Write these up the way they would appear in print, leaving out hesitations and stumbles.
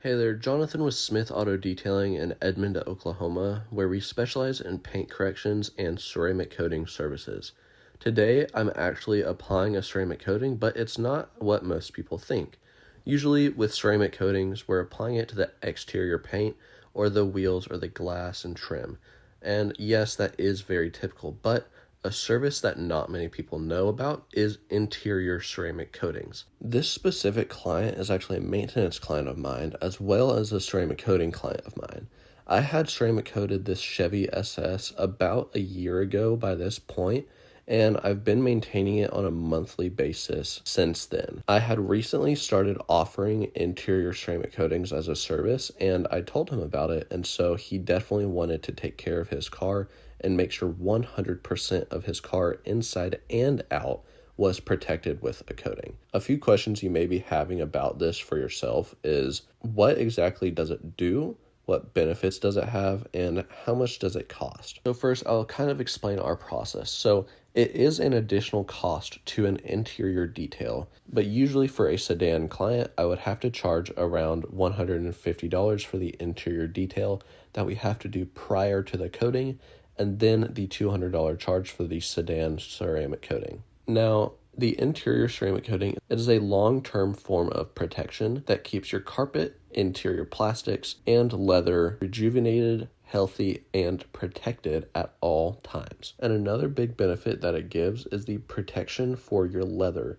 Hey there, Jonathan with Smith Auto Detailing in Edmond, Oklahoma, where we specialize in paint corrections and ceramic coating services. Today, I'm actually applying a ceramic coating, but it's not what most people think. Usually, with ceramic coatings, we're applying it to the exterior paint or the wheels or the glass and trim. And yes, that is very typical, but a service that not many people know about is interior ceramic coatings. This specific client is actually a maintenance client of mine, as well as a ceramic coating client of mine. I had ceramic coated this Chevy SS about a year ago by this point, and I've been maintaining it on a monthly basis since then. I had recently started offering interior ceramic coatings as a service, and I told him about it, and so he definitely wanted to take care of his car and make sure 100% of his car inside and out was protected with a coating. A few questions you may be having about this for yourself is, what exactly does it do? What benefits does it have, and how much does it cost? So first, I'll kind of explain our process. So it is an additional cost to an interior detail, but usually for a sedan client, I would have to charge around $150 for the interior detail that we have to do prior to the coating, and then the $200 charge for the sedan ceramic coating. Now, the interior ceramic coating is a long-term form of protection that keeps your carpet, interior plastics, and leather rejuvenated, healthy, and protected at all times. And another big benefit that it gives is the protection for your leather.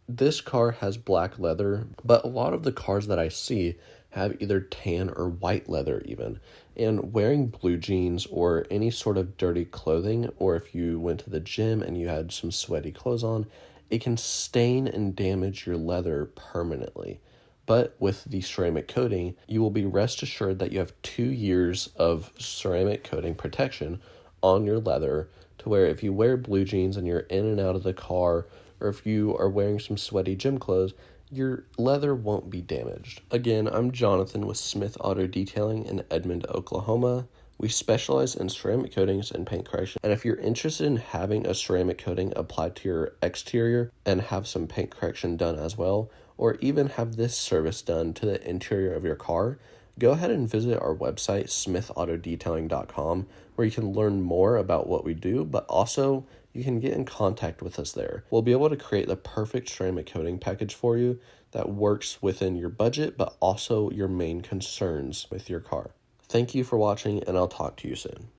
This car has black leather, but a lot of the cars that I see have either tan or white leather even. And wearing blue jeans or any sort of dirty clothing, or if you went to the gym and you had some sweaty clothes on, it can stain and damage your leather permanently. But with the ceramic coating, you will be rest assured that you have 2 years of ceramic coating protection on your leather, to where if you wear blue jeans and you're in and out of the car, or if you are wearing some sweaty gym clothes, your leather won't be damaged. Again, I'm Jonathan with Smith Auto Detailing in Edmond, Oklahoma. We specialize in ceramic coatings and paint correction. And if you're interested in having a ceramic coating applied to your exterior and have some paint correction done as well, or even have this service done to the interior of your car, go ahead and visit our website, smithautodetailing.com, where you can learn more about what we do, but also you can get in contact with us there. We'll be able to create the perfect ceramic coating package for you that works within your budget, but also your main concerns with your car. Thank you for watching, and I'll talk to you soon.